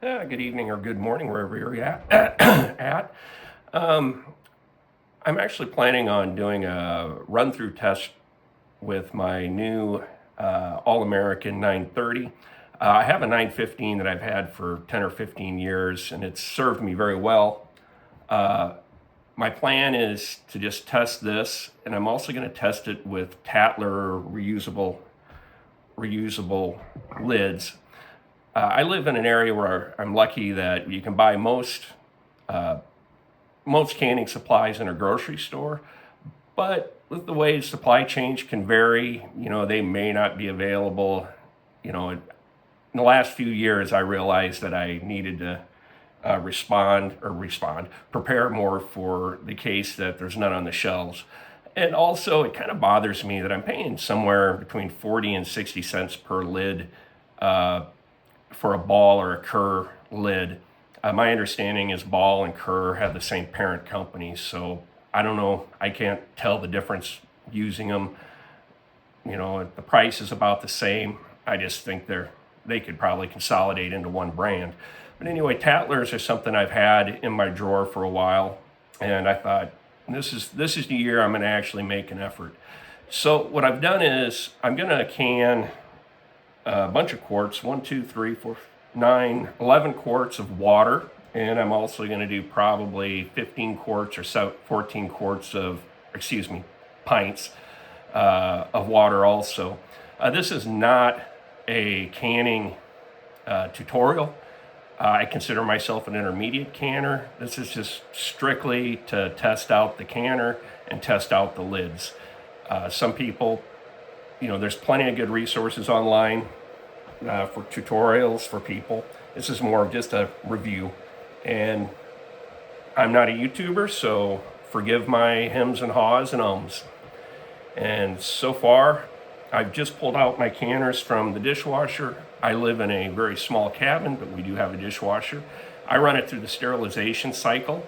Good evening or good morning, wherever you're at. Um, I'm actually planning on doing a run-through test with my new All-American 930. I have a 915 that I've had for 10 or 15 years, and it's served me very well. My plan is to just test this, and I'm also going to test it with Tattler reusable lids. I live in an area where I'm lucky that you can buy most canning supplies in a grocery store, but with the way supply chains can vary, they may not be available. In the last few years, I realized that I needed to prepare more for the case that there's none on the shelves. And also, it kind of bothers me that I'm paying somewhere between 40 and 60 cents per lid for a Ball or a Kerr lid. My understanding is Ball and Kerr have the same parent company, so I don't know. I can't tell the difference using them. The price is about the same. I just think they could probably consolidate into one brand. But anyway, Tattlers are something I've had in my drawer for a while, and I thought this is the year I'm going to actually make an effort. So what I've done is I'm going to can a bunch of quarts, 1, 2, 3, 4, 9, 11 quarts of water. And I'm also going to do probably 15 quarts or 14 quarts of, pints of water also. This is not a canning tutorial. I consider myself an intermediate canner. This is just strictly to test out the canner and test out the lids. Some people, there's plenty of good resources online for tutorials for people. This is more of just a review. And I'm not a YouTuber, so forgive my hems and haws and ums. And so far, I've just pulled out my canners from the dishwasher. I live in a very small cabin, but we do have a dishwasher. I run it through the sterilization cycle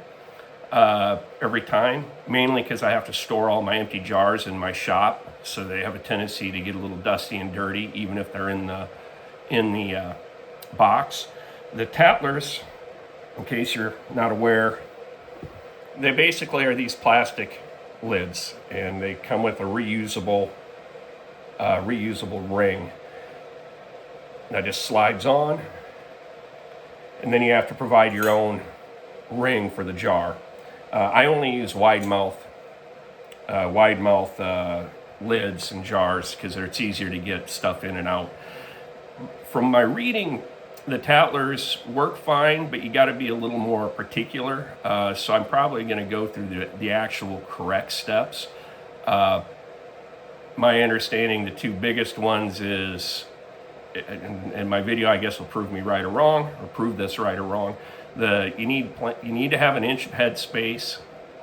every time, mainly because I have to store all my empty jars in my shop, so they have a tendency to get a little dusty and dirty, even if they're in the box. The Tattlers, in case you're not aware, they basically are these plastic lids, and they come with a reusable ring that just slides on, and then you have to provide your own ring for the jar. I only use wide mouth lids and jars because it's easier to get stuff in and out. From my reading, the Tattlers work fine, but you got to be a little more particular. So I'm probably going to go through the actual correct steps. My understanding, the two biggest ones is, and my video I guess will prove me right or wrong, or prove this right or wrong. You need to have an inch of head space,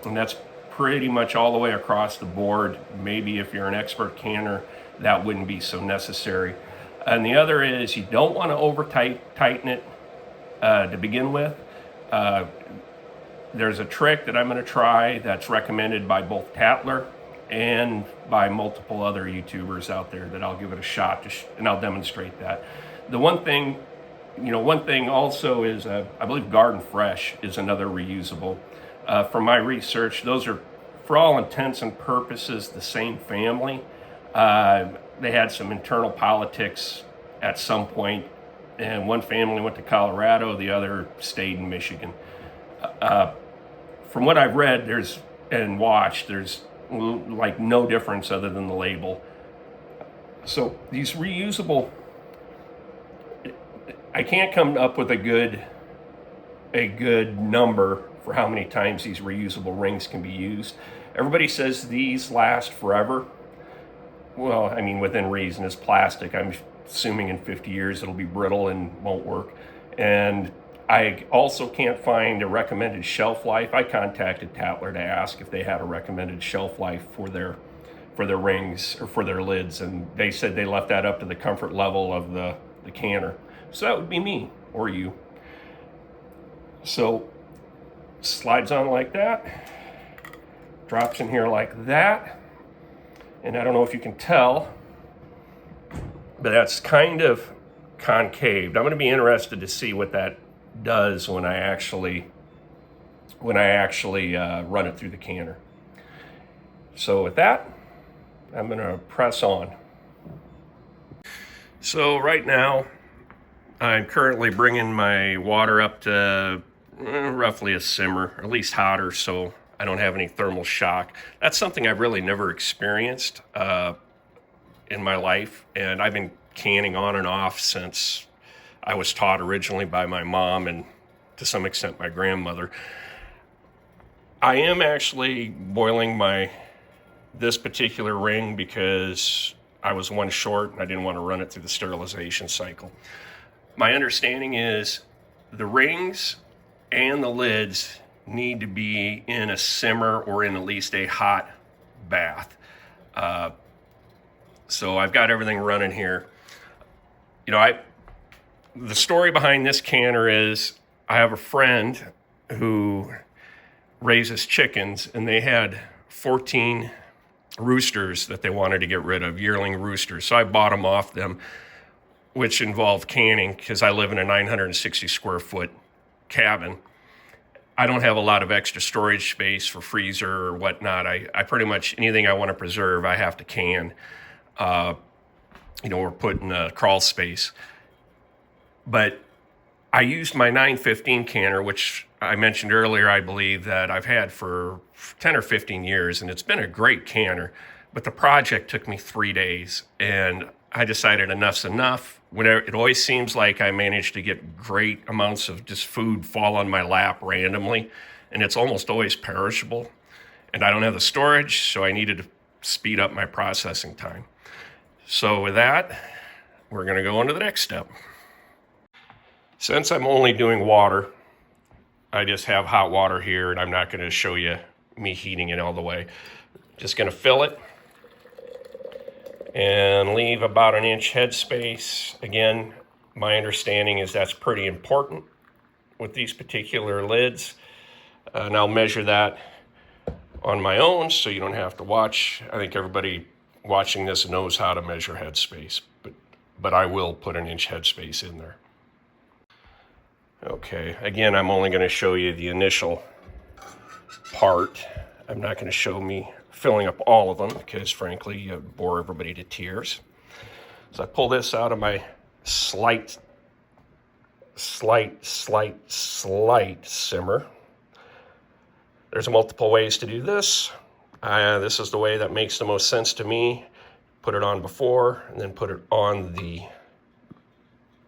and that's pretty much all the way across the board. Maybe if you're an expert canner, that wouldn't be so necessary. And the other is you don't want to over tighten it to begin with. There's a trick that I'm going to try that's recommended by both Tattler and by multiple other YouTubers out there that I'll give it a shot and I'll demonstrate that. The one thing also is I believe Garden Fresh is another reusable. From my research, those are, for all intents and purposes, the same family. They had some internal politics at some point, and one family went to Colorado, the other stayed in Michigan. From what I've read and watched, there's like no difference other than the label. So these reusable, I can't come up with a good number for how many times these reusable rings can be used. Everybody says these last forever. Well, I mean, within reason. It's plastic. I'm assuming in 50 years it'll be brittle and won't work. And I also can't find a recommended shelf life. I contacted Tattler to ask if they had a recommended shelf life for their rings or for their lids, and they said they left that up to the comfort level of the canner. So that would be me or you. So slides on like that, drops in here like that. And I don't know if you can tell, but that's kind of concaved. I'm going to be interested to see what that does when I actually run it through the canner. So with that, I'm going to press on. So right now, I'm currently bringing my water up to roughly a simmer, or at least hotter, so I don't have any thermal shock. That's something I've really never experienced in my life, and I've been canning on and off since I was taught originally by my mom and to some extent my grandmother. I am actually boiling this particular ring because I was one short and I didn't want to run it through the sterilization cycle. My understanding is the rings and the lids need to be in a simmer or in at least a hot bath. So I've got everything running here. The story behind this canner is I have a friend who raises chickens, and they had 14 roosters that they wanted to get rid of, yearling roosters. So I bought them off them, which involved canning because I live in a 960 square foot cabin. I don't have a lot of extra storage space for freezer or whatnot. I pretty much anything I want to preserve, I have to can, or put in a crawl space. But I used my 915 canner, which I mentioned earlier, I believe that I've had for 10 or 15 years, and it's been a great canner. But the project took me 3 days, and I decided enough's enough. It always seems like I manage to get great amounts of just food fall on my lap randomly, and it's almost always perishable. And I don't have the storage, so I needed to speed up my processing time. So with that, we're going to go on to the next step. Since I'm only doing water, I just have hot water here, and I'm not going to show you me heating it all the way. Just going to fill it and leave about an inch headspace. Again, my understanding is that's pretty important with these particular lids. And I'll measure that on my own so you don't have to watch. I think everybody watching this knows how to measure headspace, but I will put an inch headspace in there. Okay, again, I'm only going to show you the initial part. I'm not going to show me filling up all of them because, frankly, you bore everybody to tears. So I pull this out of my slight simmer. There's multiple ways to do this. This is the way that makes the most sense to me. Put it on before and then put it on the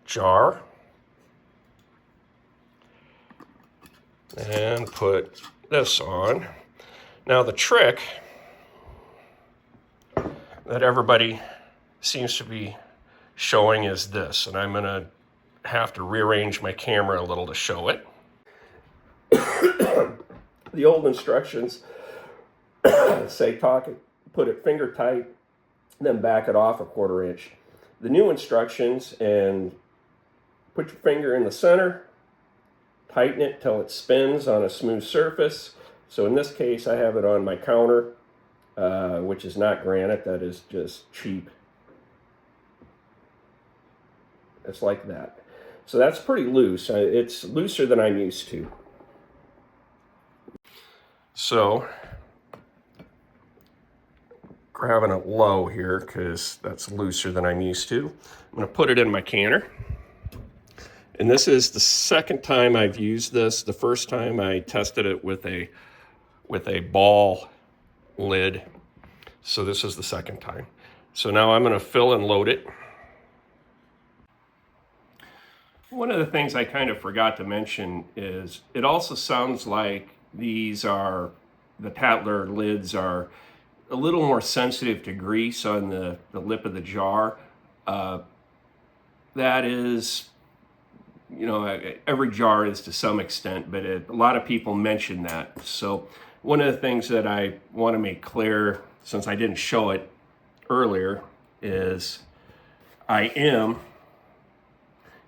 jar. And put this on. Now the trick that everybody seems to be showing is this, and I'm going to have to rearrange my camera a little to show it. The old instructions say put it finger tight, then back it off a 1/4 inch. The new instructions, and put your finger in the center, tighten it till it spins on a smooth surface. So in this case, I have it on my counter, which is not granite, that is just cheap. It's like that. So that's pretty loose. It's looser than I'm used to. So, grabbing it low here because that's looser than I'm used to. I'm going to put it in my canner. And this is the second time I've used this. The first time I tested it with a ball lid. So this is the second time. So now I'm going to fill and load it. One of the things I kind of forgot to mention is it also sounds like the Tattler lids are a little more sensitive to grease on the lip of the jar. That is, every jar is to some extent, but a lot of people mention that. So one of the things that I want to make clear, since I didn't show it earlier, is I am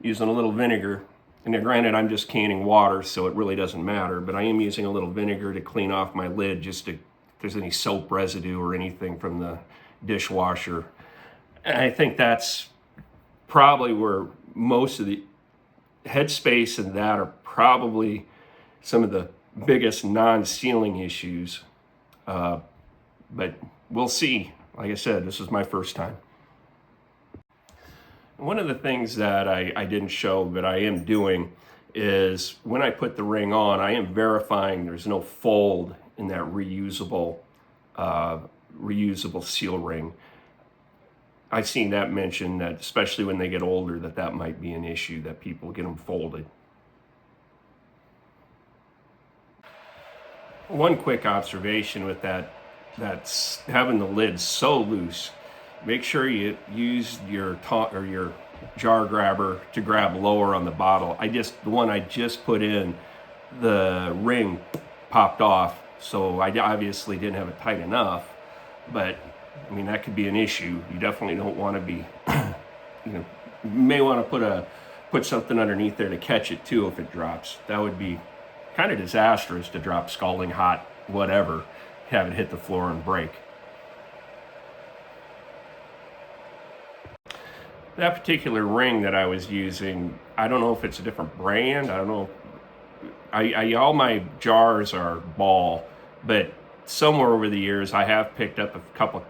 using a little vinegar. And now, granted, I'm just canning water, so it really doesn't matter, but I am using a little vinegar to clean off my lid, just if there's any soap residue or anything from the dishwasher. And I think that's probably where most of the headspace and that are probably some of the biggest non-sealing issues. But we'll see. Like I said, this is my first time. One of the things that I didn't show, but I am doing, is when I put the ring on, I am verifying there's no fold in that reusable seal ring. I've seen that mentioned, that especially when they get older, that might be an issue, that people get them folded. One quick observation with that's having the lid so loose. Make sure you use your jar grabber to grab lower on the bottle. The one I just put in, the ring popped off, so I obviously didn't have it tight enough. But I mean, that could be an issue. You definitely don't want to be, you may want to put something underneath there to catch it too if it drops. That would be kind of disastrous to drop scalding hot whatever, have it hit the floor and break. That particular ring that I was using, I don't know if it's a different brand. I don't know. All my jars are ball, but somewhere over the years I have picked up a couple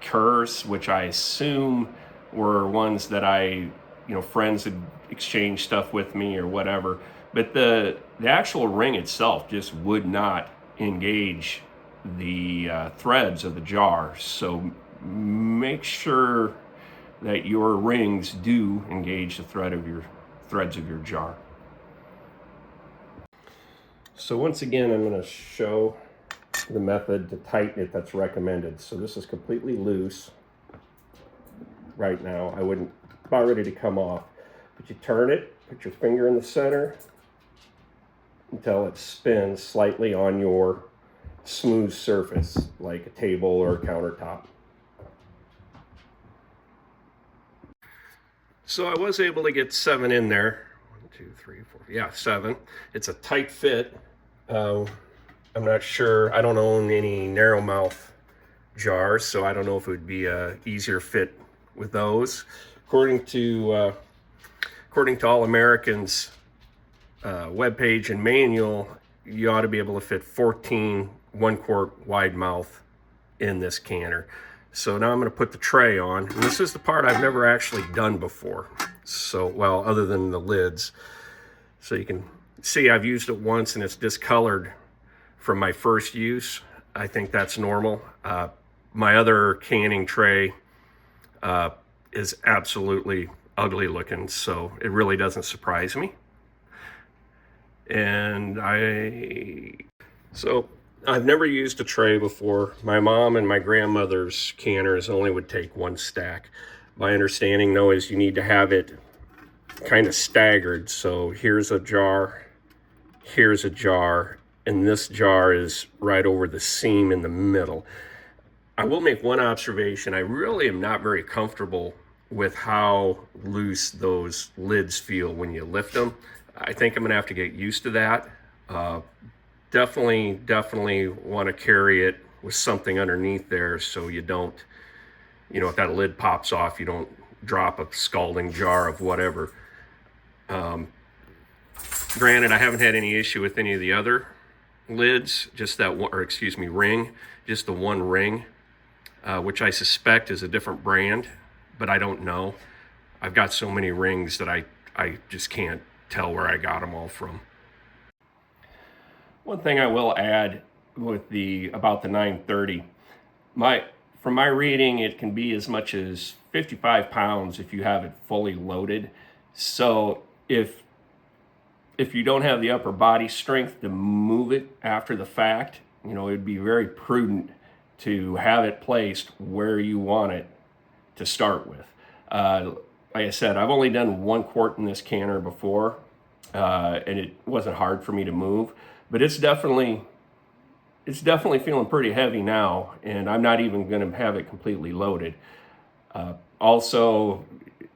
Kerrs, which I assume were ones that friends had exchanged stuff with me or whatever. But the actual ring itself just would not engage the threads of the jar. So make sure that your rings do engage the threads of your jar. So once again, I'm going to show the method to tighten it that's recommended. So this is completely loose right now. About ready to come off. But you turn it, put your finger in the center until it spins slightly on your smooth surface, like a table or a countertop. So I was able to get 7 in there. 1, 2, 3, 4. Yeah, 7. It's a tight fit. I'm not sure. I don't own any narrow mouth jars, so I don't know if it would be a easier fit with those. According to All Americans webpage and manual, you ought to be able to fit 14 1-quart wide mouth in this canner. So now I'm going to put the tray on, and this is the part I've never actually done before. So, well, other than the lids. So you can see I've used it once and it's discolored from my first use. I think that's normal. My other canning tray is absolutely ugly looking, so it really doesn't surprise me. And I've never used a tray before. My mom and my grandmother's canners only would take 1 stack. My understanding, though, is you need to have it kind of staggered. So here's a jar, here's a jar, and this jar is right over the seam in the middle. I will make one observation. I really am not very comfortable with how loose those lids feel when you lift them. I think I'm gonna have to get used to that. Definitely want to carry it with something underneath there so you don't, if that lid pops off, you don't drop a scalding jar of whatever. Granted, I haven't had any issue with any of the other lids, just that one, or excuse me, ring, just the one ring, which I suspect is a different brand, but I don't know. I've got so many rings that I just can't tell where I got them all from. One thing I will add with about the 930, from my reading, it can be as much as 55 pounds if you have it fully loaded. So if you don't have the upper body strength to move it after the fact, it'd be very prudent to have it placed where you want it to start with. Like I said, I've only done 1 quart in this canner before, and it wasn't hard for me to move. But it's definitely feeling pretty heavy now, and I'm not even going to have it completely loaded. Also,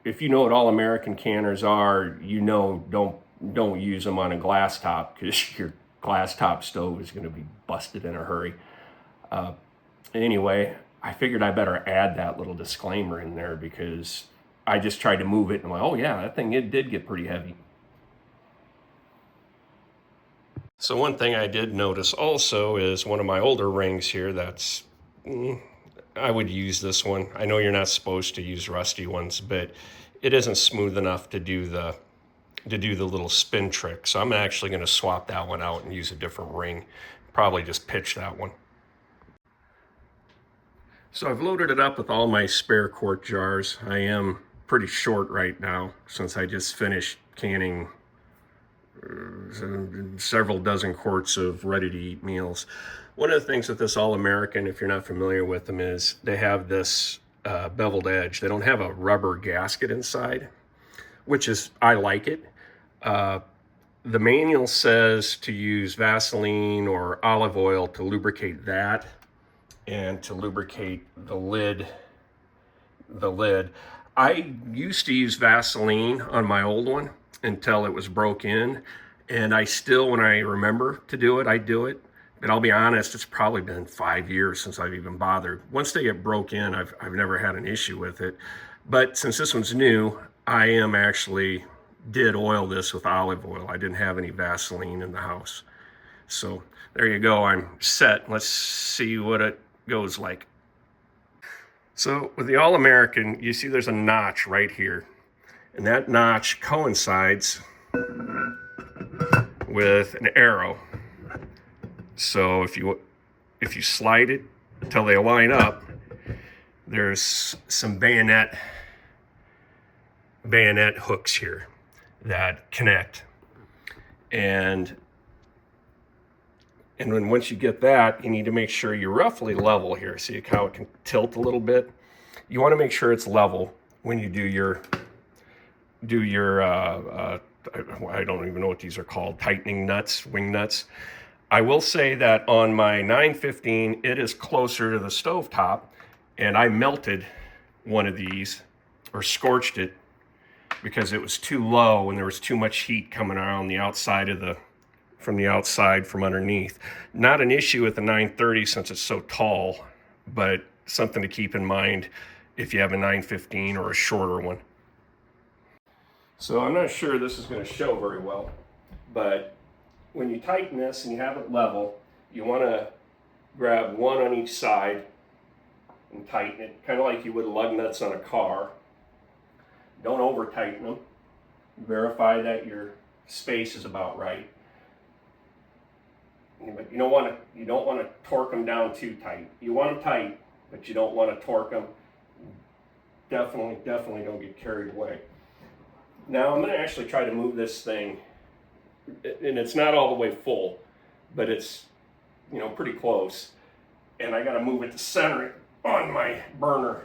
if you know what all American canners are, don't use them on a glass top, because your glass top stove is going to be busted in a hurry. Anyway, I figured I better add that little disclaimer in there, because I just tried to move it and I'm like, oh yeah, that thing, it did get pretty heavy. So one thing I did notice also is one of my older rings here that's, I would use this one. I know you're not supposed to use rusty ones, but it isn't smooth enough to do the little spin trick. So I'm actually going to swap that one out and use a different ring. Probably just pitch that one. So I've loaded it up with all my spare quart jars. I am pretty short right now since I just finished canning several dozen quarts of ready-to-eat meals. One of the things with this All-American, if you're not familiar with them, is they have this beveled edge. They don't have a rubber gasket inside, which is, I like it. The manual says to use Vaseline or olive oil to lubricate that and to lubricate the lid. I used to use Vaseline on my old one until it was broke in, and I still, when I remember to do it, I do it. But I'll be honest, it's probably been 5 years since I've even bothered. Once they get broke in, I've never had an issue with it. But since this one's new, I am actually did oil this with olive oil. I didn't have any Vaseline in the house. So there you go, I'm set. Let's see what it goes like. So with the All-American, you see there's a notch right here. And that notch coincides with an arrow. So if you slide it until they line up, there's some bayonet hooks here that connect. And then once you get that, you need to make sure you're roughly level here. See how it can tilt a little bit? You want to make sure it's level when you do your I don't even know what these are called, tightening nuts, wing nuts. I will say that on my 915, it is closer to the stovetop, and I melted one of these, or scorched it, because it was too low and there was too much heat coming around the outside of from underneath. Not an issue with the 930 since it's so tall, but something to keep in mind if you have a 915 or a shorter one. So I'm not sure this is going to show very well, but when you tighten this and you have it level, you want to grab one on each side and tighten it, kind of like you would lug nuts on a car. Don't over tighten them. Verify that your space is about right. But you don't want to torque them down too tight. You want them tight, but you don't want to torque them. Definitely don't get carried away. Now I'm going to actually try to move this thing, and it's not all the way full, but it's, pretty close. And I got to move it to center it on my burner,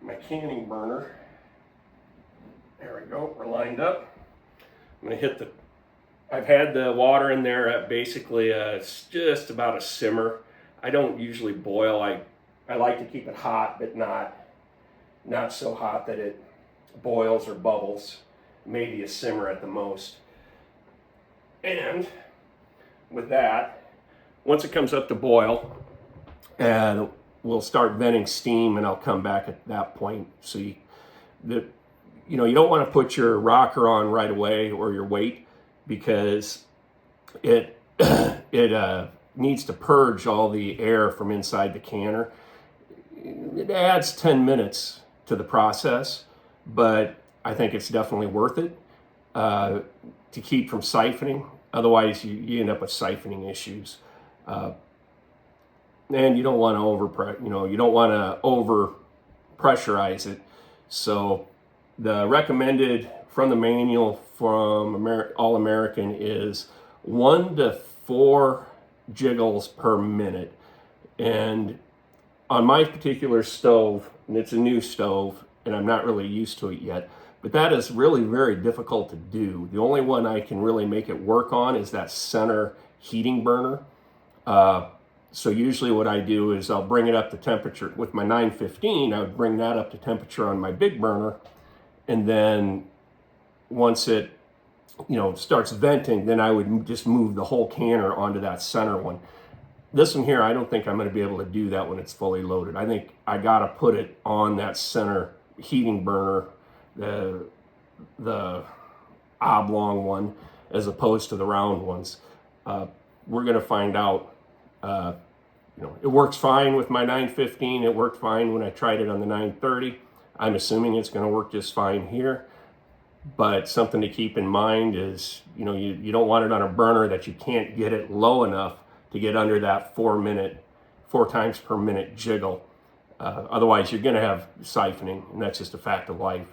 my canning burner. There we go, we're lined up. I'm going to hit I've had the water in there at basically it's just about a simmer. I don't usually boil. I like to keep it hot, but not so hot that it boils or bubbles. Maybe a simmer at the most. And with that, once it comes up to boil, and we'll start venting steam, and I'll come back at that point. So you don't want to put your rocker on right away or your weight, because it needs to purge all the air from inside the canner. It adds 10 minutes to the process, but I think it's definitely worth it to keep from siphoning. Otherwise, you end up with siphoning issues, and you don't want to over pressurize it. So the recommended from the manual from All-American is 1 to 4 jiggles per minute. And on my particular stove, and it's a new stove, and I'm not really used to it yet, but that is really very difficult to do. The only one I can really make it work on is that center heating burner. So usually what I do is I'll bring it up to temperature. With my 915, I would bring that up to temperature on my big burner, and then once it starts venting, then I would just move the whole canner onto that center one. This one here, I don't think I'm going to be able to do that when it's fully loaded. I think I got to put it on that center heating burner, the oblong one, as opposed to the round ones. We're going to find out. It works fine with my 915. It worked fine when I tried it on the 930. I'm assuming it's going to work just fine here. But something to keep in mind is, you don't want it on a burner that you can't get it low enough to get under that 4 times per minute jiggle. Otherwise, you're going to have siphoning, and that's just a fact of life.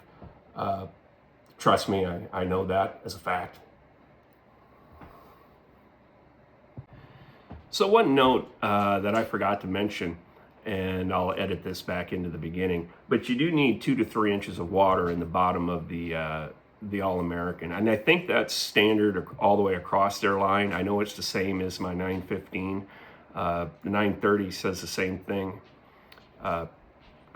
Trust me, I know that as a fact. So one note that I forgot to mention, and I'll edit this back into the beginning, but you do need 2 to 3 inches of water in the bottom of the All-American. And I think that's standard all the way across their line. I know it's the same as my 915. The 930 says the same thing. I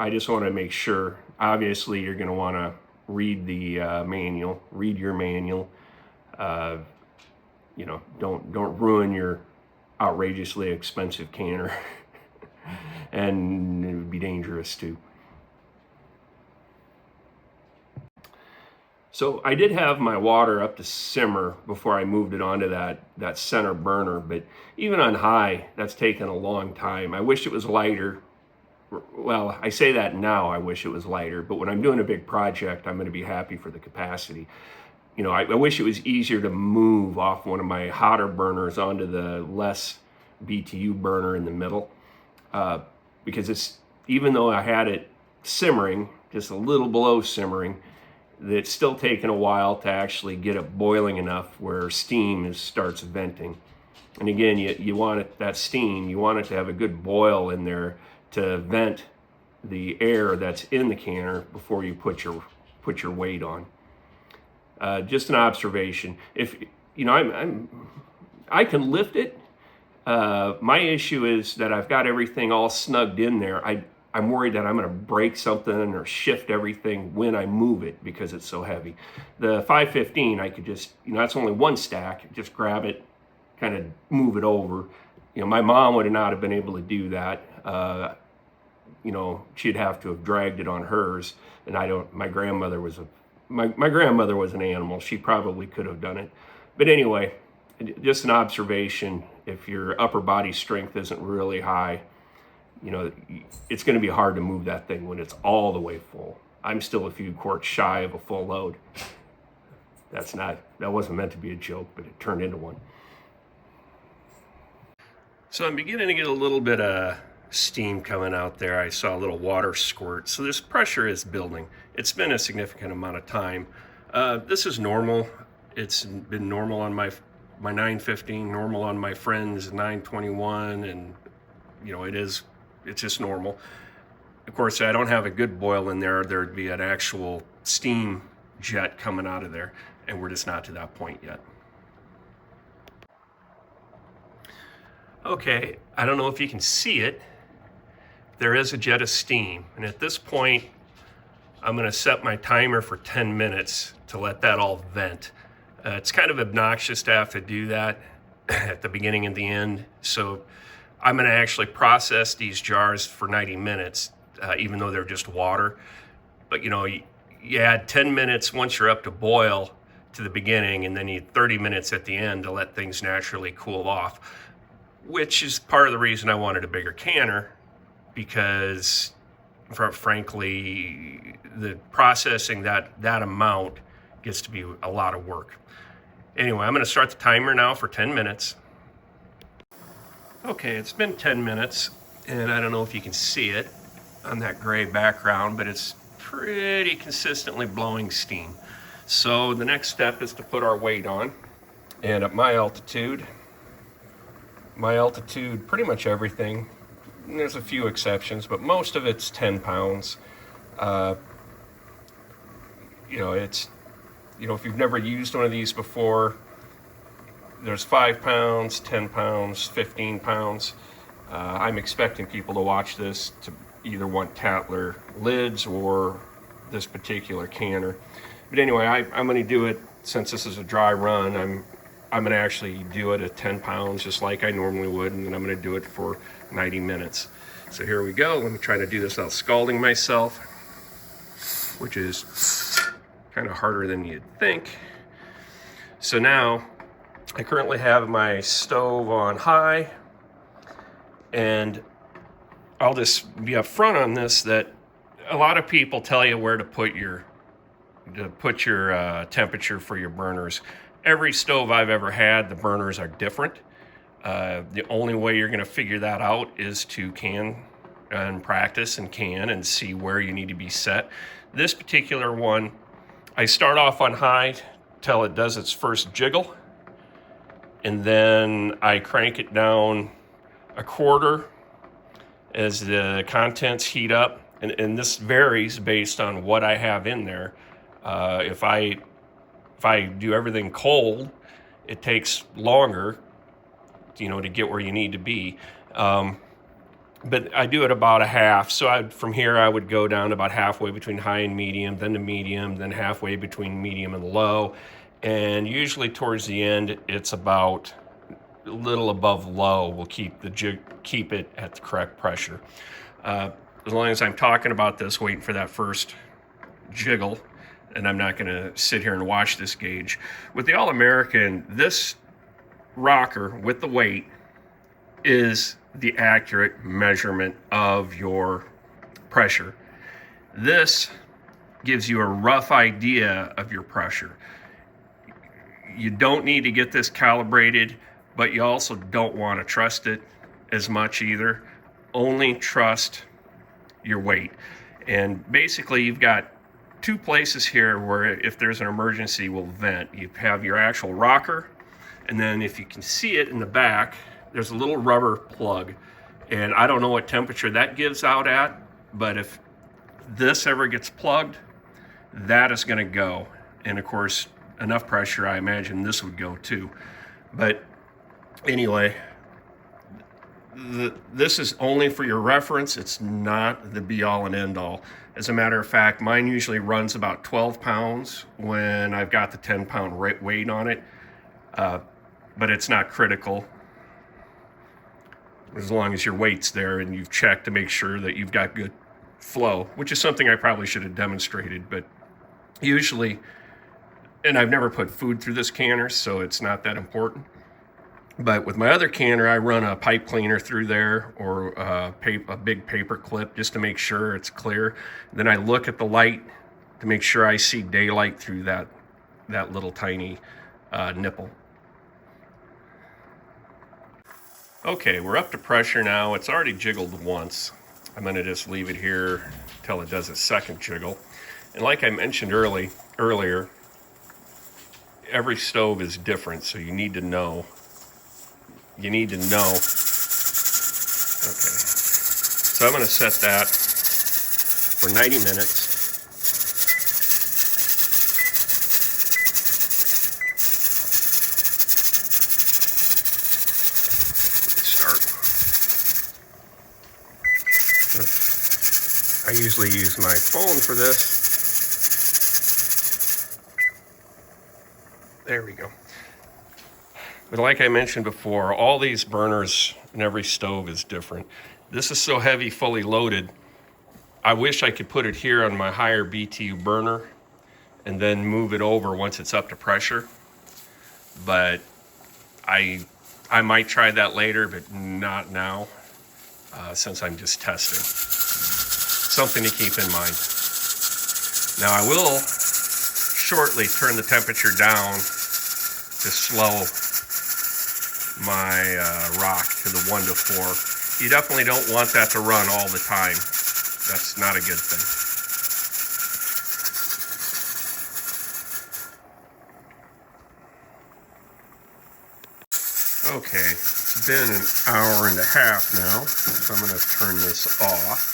just want to make sure, obviously you're going to want to read the manual, read your manual. Don't ruin your outrageously expensive canner. And it would be dangerous too. So I did have my water up to simmer before I moved it onto that center burner, but even on high, that's taken a long time. I wish it was lighter. Well, I say that now, I wish it was lighter, but when I'm doing a big project, I'm going to be happy for the capacity. I wish it was easier to move off one of my hotter burners onto the less BTU burner in the middle, because even though I had it simmering, just a little below simmering, it's still taken a while to actually get it boiling enough where steam starts venting. And again, you want that steam, you want it to have a good boil in there to vent the air that's in the canner before you put your weight on. Just an observation. If I can lift it. My issue is that I've got everything all snugged in there. I'm worried that I'm going to break something or shift everything when I move it because it's so heavy. The 515, I could just, that's only one stack. Just grab it, kind of move it over. My mom would not have been able to do that. She'd have to have dragged it on hers, and my grandmother was an animal. She probably could have done it. But anyway, just an observation, if your upper body strength isn't really high, it's going to be hard to move that thing when it's all the way full. I'm still a few quarts shy of a full load. That wasn't meant to be a joke, but it turned into one. So I'm beginning to get a little bit of steam coming out there. I saw a little water squirt. So this pressure is building. It's been a significant amount of time. This is normal. It's been normal on my 915, normal on my friend's 921, and it's just normal. Of course, I don't have a good boil in there. There'd be an actual steam jet coming out of there, and we're just not to that point yet. Okay, I don't know if you can see it. There is a jet of steam, and at this point, I'm going to set my timer for 10 minutes to let that all vent. It's kind of obnoxious to have to do that at the beginning and the end, so I'm going to actually process these jars for 90 minutes, even though they're just water. But you add 10 minutes once you're up to boil to the beginning, and then you 30 minutes at the end to let things naturally cool off, which is part of the reason I wanted a bigger canner, because frankly, the processing that amount gets to be a lot of work. Anyway, I'm going to start the timer now for 10 minutes. Okay, it's been 10 minutes, and I don't know if you can see it on that gray background, but it's pretty consistently blowing steam. So the next step is to put our weight on. And at my altitude, pretty much everything, there's a few exceptions, but most of it's 10 pounds. If you've never used one of these before, there's 5 pounds, 10 pounds, 15 pounds. I'm expecting people to watch this to either want Tattler lids or this particular canner. But anyway, I'm going to do it, since this is a dry run, I'm going to actually do it at 10 pounds just like I normally would, and then I'm going to do it for 90 minutes. So here we go. Let me try to do this without scalding myself, which is kind of harder than you'd think. So now I currently have my stove on high, and I'll just be upfront on this that a lot of people tell you where to put your temperature for your burners. Every stove I've ever had, the burners are different. The only way you're going to figure that out is to can and practice and see where you need to be set. This particular one, I start off on high till it does its first jiggle, and then I crank it down a quarter as the contents heat up, and this varies based on what I have in there. If I do everything cold, it takes longer, to get where you need to be. But I do it about a half. So from here, I would go down about halfway between high and medium, then to medium, then halfway between medium and low. And usually towards the end, it's about a little above low. We'll keep it at the correct pressure. As long as I'm talking about this, waiting for that first jiggle, and I'm not going to sit here and watch this gauge. With the All-American, this rocker with the weight is the accurate measurement of your pressure. This gives you a rough idea of your pressure. You don't need to get this calibrated, but you also don't want to trust it as much either. Only trust your weight. And basically, you've got two places here where if there's an emergency, will vent. You have your actual rocker, and then if you can see it in the back, there's a little rubber plug. And I don't know what temperature that gives out at, but if this ever gets plugged, that is going to go. And of course, enough pressure, I imagine this would go too. But anyway, this is only for your reference. It's not the be-all and end-all. As a matter of fact, mine usually runs about 12 pounds when I've got the 10-pound weight on it, but it's not critical as long as your weight's there and you've checked to make sure that you've got good flow, which is something I probably should have demonstrated. But usually, and I've never put food through this canner, so it's not that important. But with my other canner, I run a pipe cleaner through there, or a big paper clip, just to make sure it's clear. Then I look at the light to make sure I see daylight through that little tiny nipple. Okay, we're up to pressure now. It's already jiggled once. I'm going to just leave it here till it does a second jiggle. And like I mentioned earlier, every stove is different, so you need to know. Okay, so I'm going to set that for 90 minutes. I usually use my phone for this. There we go. But like I mentioned before, all these burners in every stove is different. This is so heavy, fully loaded. I wish I could put it here on my higher BTU burner and then move it over once it's up to pressure. But I might try that later, but not now, since I'm just testing. Something to keep in mind. Now I will shortly turn the temperature down to slow my rock to the 1 to 4. You definitely don't want that to run all the time. That's not a good thing. Okay, it's been an hour and a half now, so I'm going to turn this off.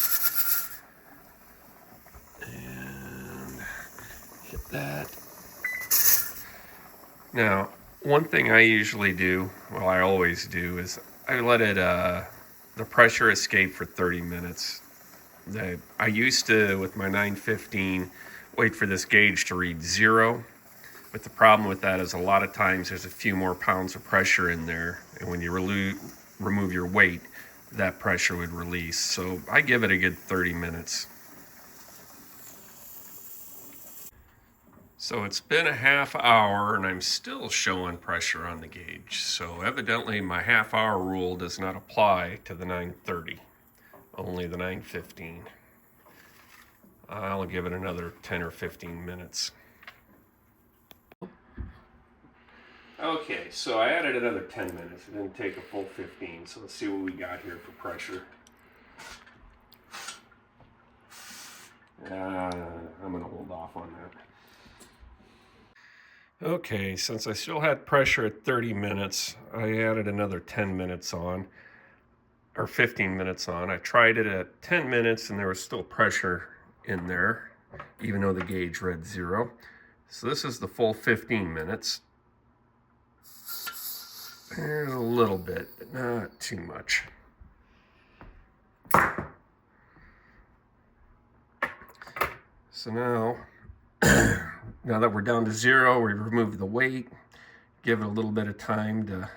That. Now, one thing I usually do, well, I always do, is I let it the pressure escape for 30 minutes. I used to, with my 915, wait for this gauge to read 0, but the problem with that is a lot of times there's a few more pounds of pressure in there, and when you remove your weight, that pressure would release. So I give it a good 30 minutes. So it's been a half hour and I'm still showing pressure on the gauge. So evidently my half hour rule does not apply to the 930, only the 915. I'll give it another 10 or 15 minutes. Okay, so I added another 10 minutes. It didn't take a full 15, so let's see what we got here for pressure. I'm going to hold off on that. Okay, since I still had pressure at 30 minutes, I added another 10 minutes on, or 15 minutes on. I tried it at 10 minutes and there was still pressure in there, even though the gauge read 0. So this is the full 15 minutes. And a little bit, but not too much. So now, now that we're down to 0, we remove the weight, give it a little bit of time to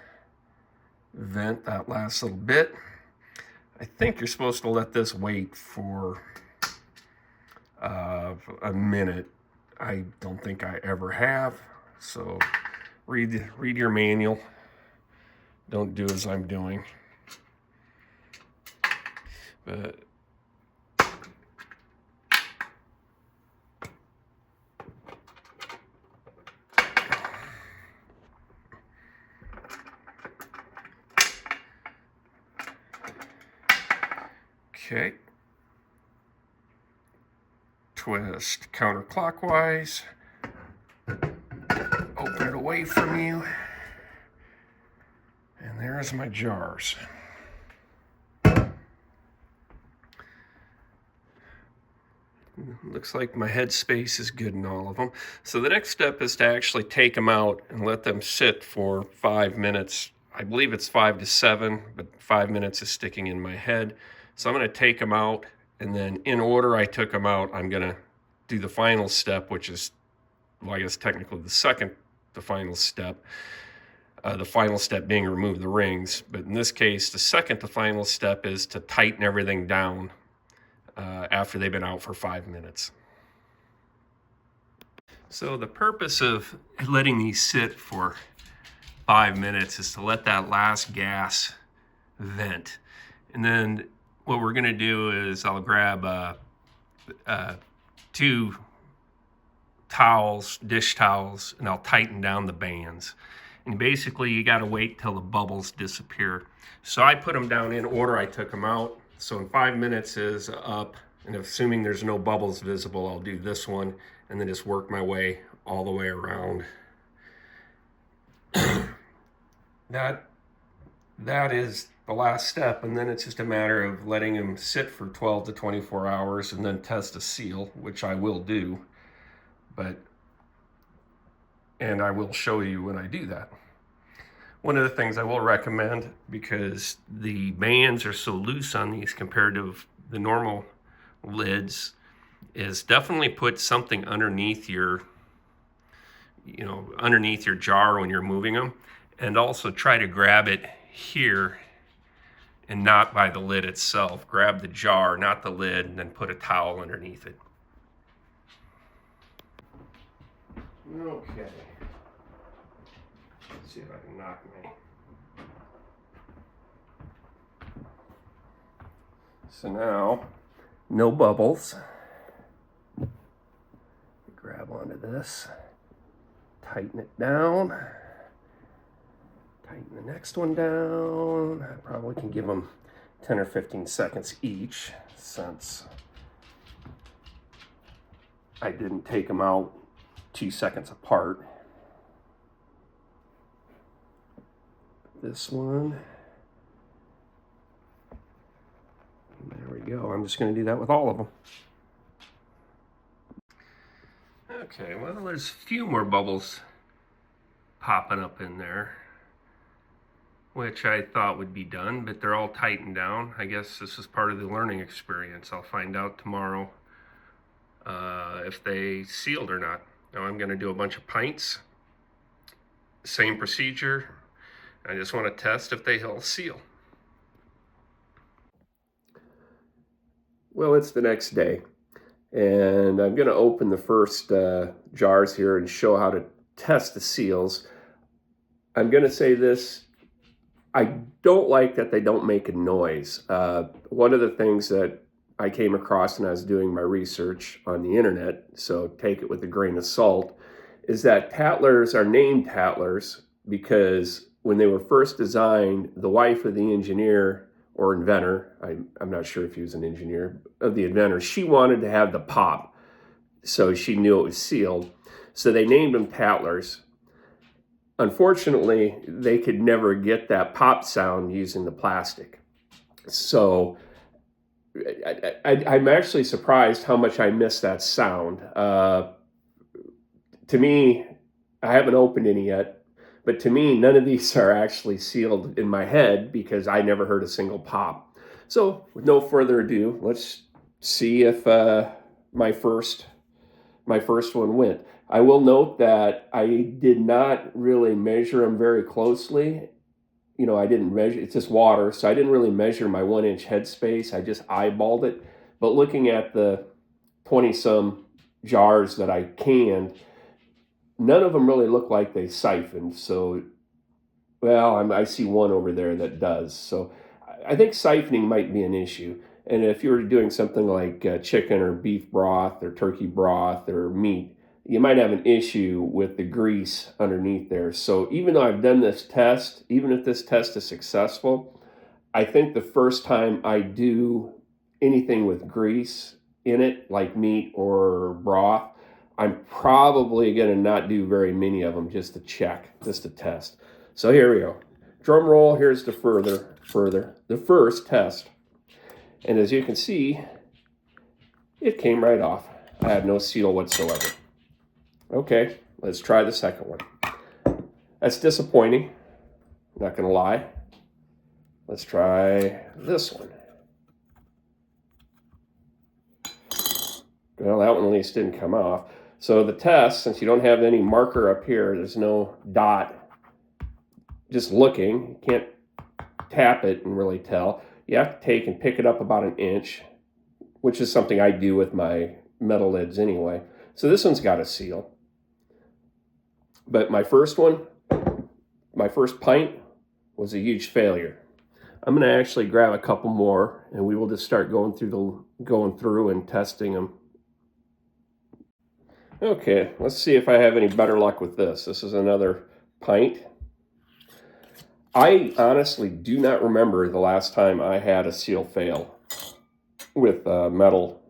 vent that last little bit. I think you're supposed to let this wait for a minute. I don't think I ever have, so read your manual. Don't do as I'm doing. But okay. Twist counterclockwise. Open it away from you. And there's my jars. Looks like my headspace is good in all of them. So the next step is to actually take them out and let them sit for 5 minutes. I believe it's 5 to 7, but 5 minutes is sticking in my head. So I'm going to take them out, and then in order I took them out, I'm going to do the final step, which is, well, I guess technically the final step. The final step being remove the rings. But in this case, the second to final step is to tighten everything down after they've been out for 5 minutes. So the purpose of letting these sit for 5 minutes is to let that last gas vent. And then what we're gonna do is I'll grab 2 towels, dish towels, and I'll tighten down the bands. And basically you gotta wait till the bubbles disappear. So I put them down in order I took them out. So in 5 minutes is up, and assuming there's no bubbles visible, I'll do this one and then just work my way all the way around. That is the last step, and then it's just a matter of letting them sit for 12 to 24 hours and then test a seal, which I will do. And I will show you when I do that. One of the things I will recommend, because the bands are so loose on these compared to the normal lids, is definitely put something underneath your, underneath your jar when you're moving them, and also try to grab it here and not by the lid itself. Grab the jar, not the lid, and then put a towel underneath it. Okay. Let's see if I can knock me. So now, no bubbles. Grab onto this, tighten it down, tighten the next one down. I probably can give them 10 or 15 seconds each, since I didn't take them out 2 seconds apart. This one. There we go. I'm just going to do that with all of them. Okay, well, there's a few more bubbles popping up in there, which I thought would be done, but they're all tightened down. I guess this is part of the learning experience. I'll find out tomorrow if they sealed or not. Now I'm going to do a bunch of pints. Same procedure. I just want to test if they all seal. Well, it's the next day. And I'm going to open the first jars here and show how to test the seals. I'm going to say this. I don't like that they don't make a noise. One of the things that I came across when I was doing my research on the internet, so take it with a grain of salt, is that Tattlers are named Tattlers because when they were first designed, the wife of the engineer or inventor, I'm not sure if he was an engineer, of the inventor, she wanted to have the pop, so she knew it was sealed. So they named them Tattlers. Unfortunately, they could never get that pop sound using the plastic. So I'm actually surprised how much I miss that sound. To me, I haven't opened any yet, but to me, none of these are actually sealed in my head because I never heard a single pop. So with no further ado, let's see if my first one went. I will note that I did not really measure them very closely. I didn't measure, it's just water, so I didn't really measure my 1-inch headspace. I just eyeballed it. But looking at the 20-some jars that I canned, none of them really look like they siphoned. So, well, I see one over there that does. So I think siphoning might be an issue. And if you were doing something like chicken or beef broth or turkey broth or meat, you might have an issue with the grease underneath there. So even though I've done this test, even if this test is successful, I think the first time I do anything with grease in it, like meat or broth, I'm probably going to not do very many of them just to check, just to test. So here we go. Drum roll, here's the the first test. And as you can see, it came right off. I had no seal whatsoever. Okay, let's try the second one. That's disappointing, not gonna lie. Let's try this one. Well, that one at least didn't come off. So the test, since you don't have any marker up here, there's no dot, just looking, you can't tap it and really tell. You have to take and pick it up about 1 inch, which is something I do with my metal lids anyway. So this one's got a seal. But my first one, my first pint, was a huge failure. I'm going to actually grab a couple more, and we will just start going through and testing them. Okay, let's see if I have any better luck with this. This is another pint. I honestly do not remember the last time I had a seal fail with metal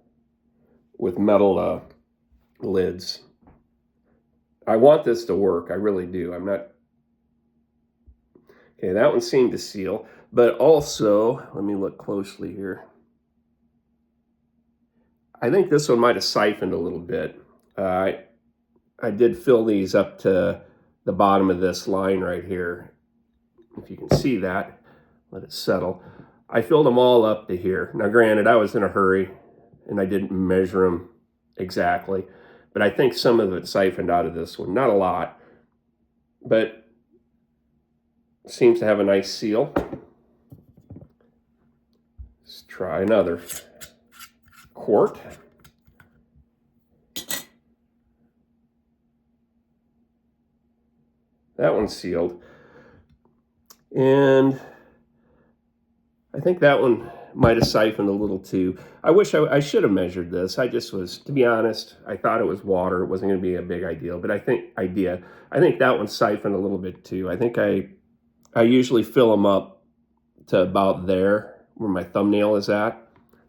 lids. I want this to work. I really do. I'm not. Okay, that one seemed to seal, but also, let me look closely here. I think this one might have siphoned a little bit. I did fill these up to the bottom of this line right here. If you can see that, let it settle. I filled them all up to here. Now, granted, I was in a hurry and I didn't measure them exactly, but I think some of it siphoned out of this one. Not a lot, but seems to have a nice seal. Let's try another quart. That one's sealed. And I think that one might have siphoned a little too. I wish I should have measured this. I just was, to be honest, I thought it was water. It wasn't going to be a big idea, but I think that one siphoned a little bit too. I think I usually fill them up to about there where my thumbnail is at.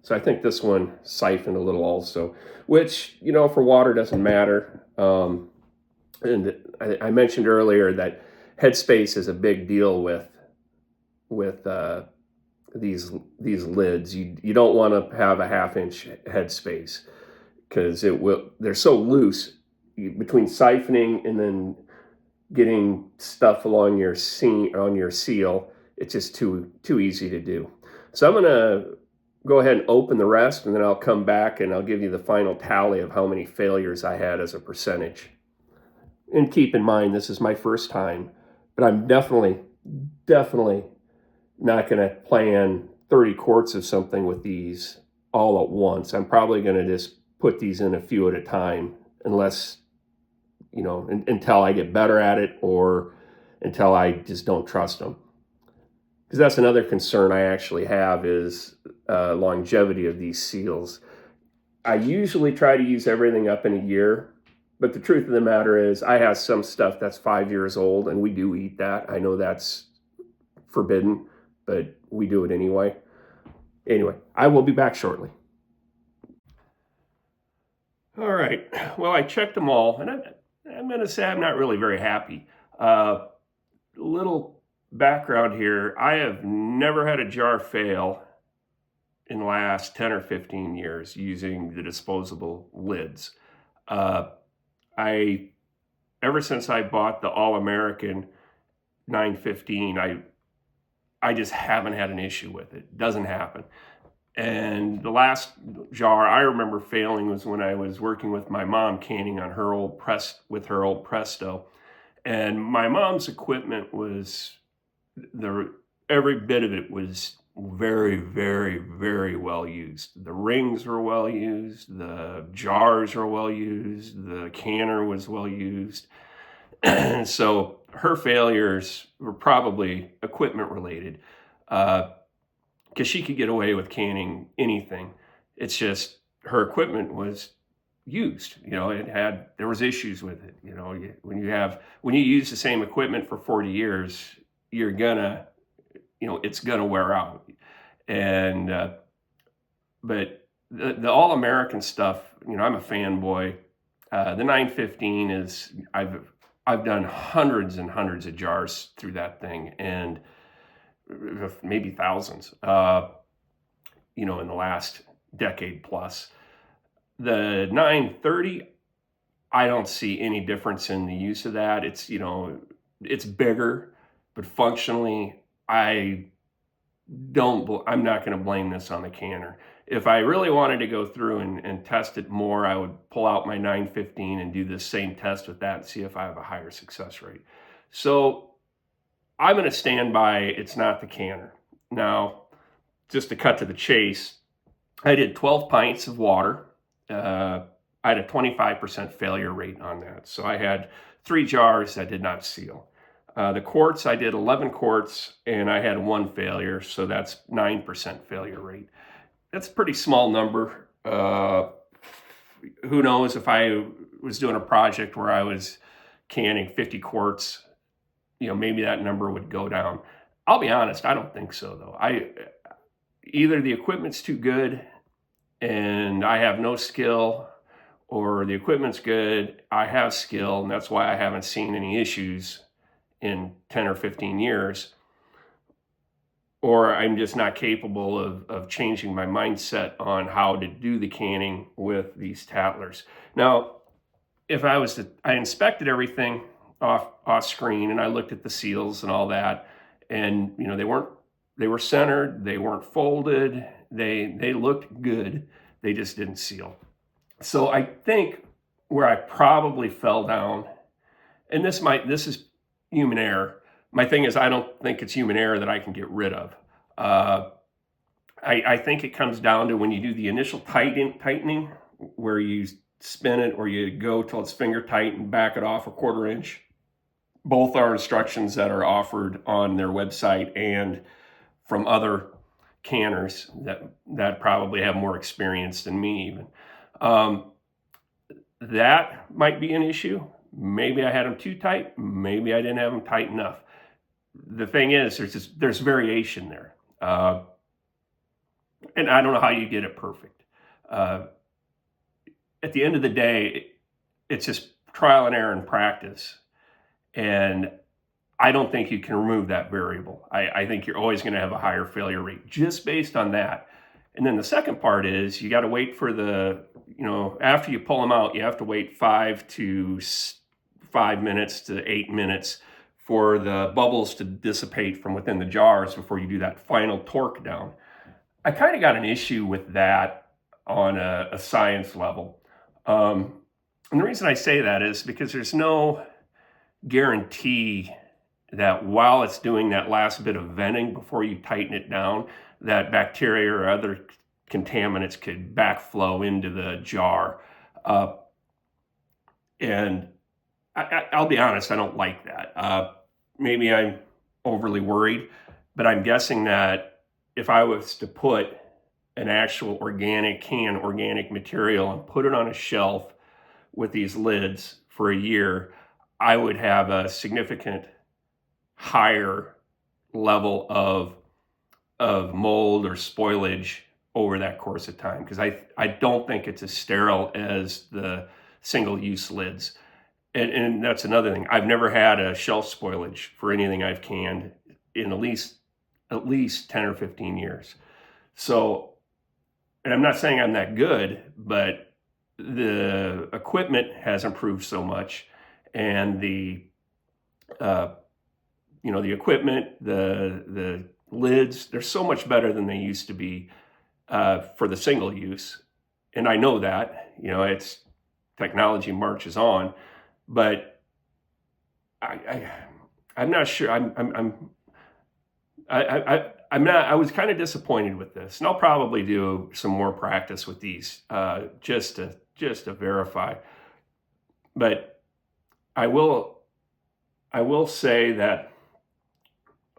So I think this one siphoned a little also, which, for water doesn't matter. And I mentioned earlier that headspace is a big deal with these lids. You don't want to have a 1/2 inch headspace because they're so loose between siphoning and then getting stuff along your seal. It's just too easy to do. So I'm gonna go ahead and open the rest, and then I'll come back and I'll give you the final tally of how many failures I had as a percentage. And keep in mind, this is my first time, but I'm definitely not going to plan 30 quarts of something with these all at once. I'm probably going to just put these in a few at a time unless, until I get better at it or until I just don't trust them. Because that's another concern I actually have is longevity of these seals. I usually try to use everything up in a year, but the truth of the matter is I have some stuff that's 5 years old, and we do eat that. I know that's forbidden, but we do it anyway. Anyway, I will be back shortly. All right. Well, I checked them all, and I'm going to say I'm not really very happy. Little background here. I have never had a jar fail in the last 10 or 15 years using the disposable lids. Ever since I bought the All-American 915, I just haven't had an issue with it. Doesn't happen. And the last jar I remember failing was when I was working with my mom canning on her old Presto. And my mom's equipment was, every bit of it was very, very, very well used. The rings were well used, the jars were well used, the canner was well used. And so her failures were probably equipment related, because she could get away with canning anything. It's just her equipment was used. There was issues with it. When you use the same equipment for 40 years, you're gonna, it's gonna wear out. And but the All-American stuff, I'm a fanboy. The 915 is, I've done hundreds and hundreds of jars through that thing, and maybe thousands, in the last decade plus. The 930, I don't see any difference in the use of that. It's bigger, but functionally, I'm not going to blame this on the canner. If I really wanted to go through and test it more, I would pull out my 915 and do the same test with that and see if I have a higher success rate. So I'm going to stand by it's not the canner. Now, just to cut to the chase, I did 12 pints of water. I had a 25% failure rate on that. So I had 3 jars that did not seal. The quarts, I did 11 quarts, and I had 1 failure, so that's 9% failure rate. That's a pretty small number. Who knows, if I was doing a project where I was canning 50 quarts, maybe that number would go down. I'll be honest, I don't think so, though. Either the equipment's too good and I have no skill, or the equipment's good, I have skill, and that's why I haven't seen any issues in 10 or 15 years, or I'm just not capable of changing my mindset on how to do the canning with these Tattlers. Now, if I inspected everything off screen and I looked at the seals and all that, and they were centered, they weren't folded, they looked good, they just didn't seal. So I think where I probably fell down, and this is human error. My thing is, I don't think it's human error that I can get rid of. I think it comes down to when you do the initial tightening, where you spin it or you go till it's finger tight and back it off a 1/4 inch. Both are instructions that are offered on their website and from other canners that probably have more experience than me even. That might be an issue. Maybe I had them too tight. Maybe I didn't have them tight enough. The thing is, there's variation there. And I don't know how you get it perfect. At the end of the day, it's just trial and error and practice. And I don't think you can remove that variable. I think you're always going to have a higher failure rate just based on that. And then the second part is you got to wait for after you pull them out, you have to wait 5 minutes to 8 minutes for the bubbles to dissipate from within the jars before you do that final torque down. I kind of got an issue with that on a science level. And the reason I say that is because there's no guarantee that while it's doing that last bit of venting before you tighten it down, that bacteria or other contaminants could backflow into the jar. And I'll be honest, I don't like that. Maybe I'm overly worried, but I'm guessing that if I was to put an actual organic material and put it on a shelf with these lids for a year, I would have a significant higher level of mold or spoilage over that course of time, because I don't think it's as sterile as the single-use lids. And that's another thing. I've never had a shelf spoilage for anything I've canned in at least 10 or 15 years. So, and I'm not saying I'm that good, but the equipment has improved so much, and the the equipment, the lids, they're so much better than they used to be for the single use. And I know that, it's technology marches on, but I'm not sure. I was kind of disappointed with this, and I'll probably do some more practice with these just to verify. But I will say that.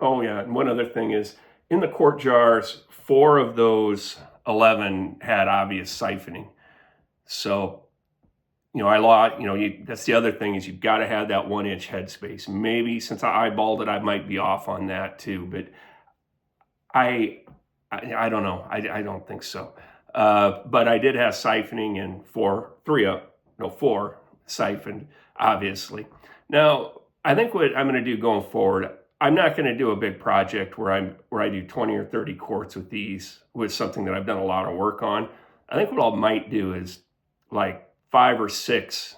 Oh yeah, and one other thing is, in the quart jars, 4 of those 11 had obvious siphoning. So, that's the other thing, is you've got to have that 1-inch headspace. Maybe since I eyeballed it, I might be off on that too, but I don't know. I don't think so. But I did have siphoning, and 4 siphoned, obviously. Now, I think what I'm going to do going forward, I'm not going to do a big project where I do 20 or 30 quarts with something that I've done a lot of work on. I think what I might do is like 5 or 6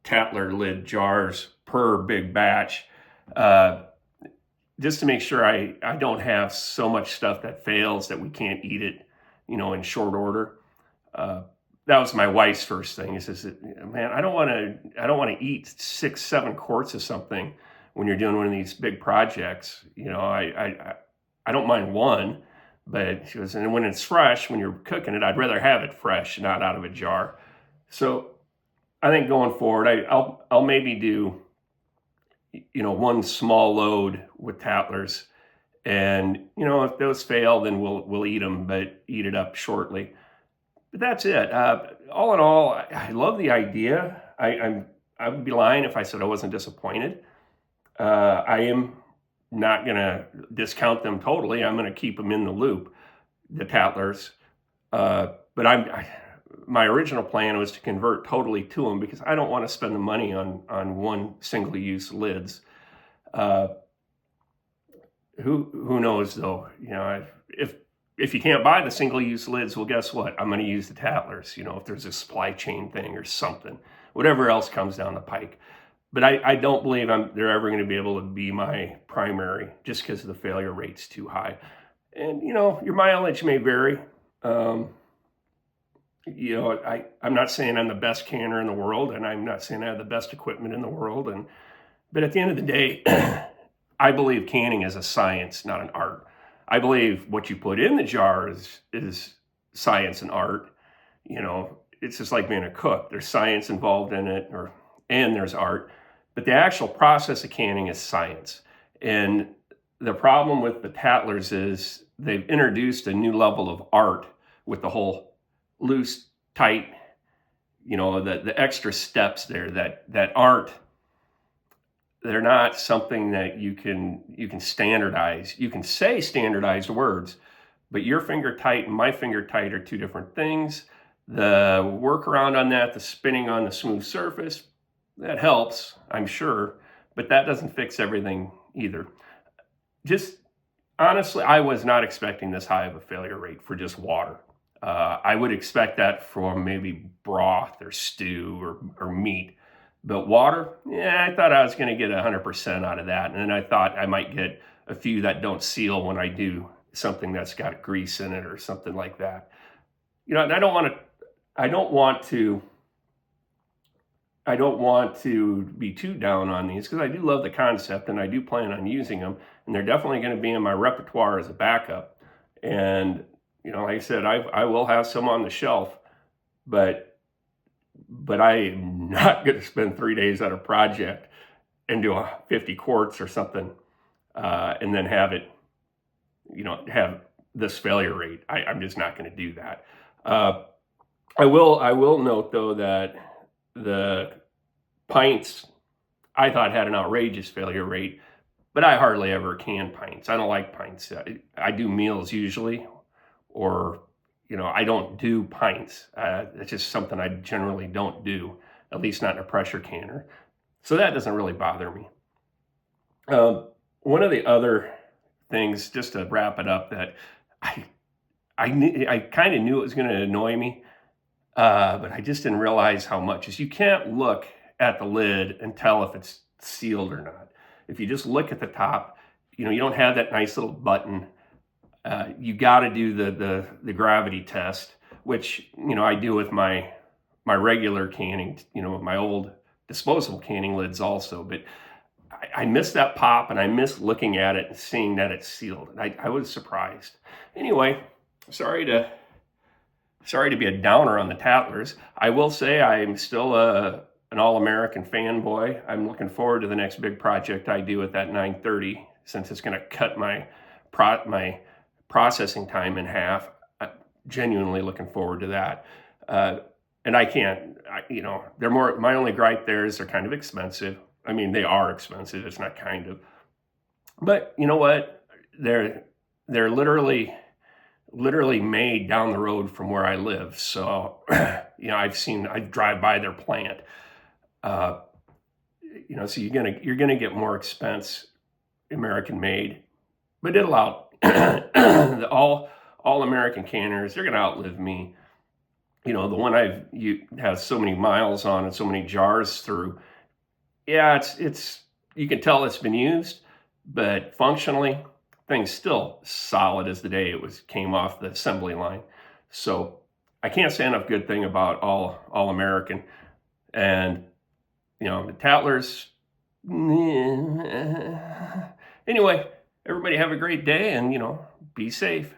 Tattler lid jars per big batch, just to make sure I don't have so much stuff that fails that we can't eat it, in short order. That was my wife's first thing. He says, "Man, I don't want to eat 6, 7 quarts of something when you're doing one of these big projects. I don't mind one, but," she goes, "and when it's fresh, when you're cooking it, I'd rather have it fresh, not out of a jar." So I think going forward, I'll maybe do, one small load with Tattlers, and if those fail, then we'll eat them, but eat it up shortly. But that's it. All in all, I love the idea. I would be lying if I said I wasn't disappointed. I am not going to discount them totally. I'm going to keep them in the loop, the Tattlers. But my original plan was to convert totally to them, because I don't want to spend the money on one single-use lids. Who knows though? If you can't buy the single-use lids, well, guess what? I'm going to use the Tattlers. If there's a supply chain thing or something, whatever else comes down the pike. But I don't believe they're ever going to be able to be my primary, just because the failure rate's too high. And your mileage may vary. I'm not saying I'm the best canner in the world, and I'm not saying I have the best equipment in the world. But at the end of the day, I believe canning is a science, not an art. I believe what you put in the jar is science and art. It's just like being a cook. There's science involved in it, and there's art. But the actual process of canning is science. And the problem with the Tattlers is they've introduced a new level of art with the whole loose, tight, the extra steps there that aren't, they're not something that you can standardize. You can say standardized words, but your finger tight and my finger tight are 2 different things. The workaround on that, the spinning on the smooth surface, that helps, I'm sure, but that doesn't fix everything either. Just honestly, I was not expecting this high of a failure rate for just water. I would expect that from maybe broth or stew or meat. But water, I thought I was going to get 100% out of that. And then I thought I might get a few that don't seal when I do something that's got grease in it or something like that. And I don't want to be too down on these, because I do love the concept and I do plan on using them, and they're definitely going to be in my repertoire as a backup. And like I said, I will have some on the shelf, but I am not going to spend 3 days on a project and do a 50 quarts or something, and then have it, have this failure rate. I'm just not going to do that. Uh, I will note though that the pints I thought had an outrageous failure rate, but I hardly ever can pints. I don't like pints. I do meals usually, or I don't do pints. It's just something I generally don't do, at least not in a pressure canner. So that doesn't really bother me. One of the other things, just to wrap it up, that I I kind of knew it was going to annoy me, but I just didn't realize how much. Is you can't look at the lid and tell if it's sealed or not. If you just look at the top, you don't have that nice little button. You got to do the gravity test, which I do with my regular canning, with my old disposable canning lids also. But I miss that pop, and I miss looking at it and seeing that it's sealed. And I was surprised. Anyway, sorry to be a downer on the Tattlers. I will say I'm still an All-American fanboy. I'm looking forward to the next big project I do with that 930, since it's going to cut my processing time in half. I'm genuinely looking forward to that. And I can't, they're more, my only gripe there is they're kind of expensive. I mean, they are expensive. It's not kind of. But you know what? They're literally made down the road from where I live. So, I drive by their plant. So you're gonna get more expense American made, but it'll the all American canners, they're gonna outlive me. The one has so many miles on and so many jars through. Yeah, it's you can tell it's been used, but functionally, thing's still solid as the day it came off the assembly line. So I can't say enough good thing about all American. And the Tattlers. Anyway, everybody have a great day, and be safe.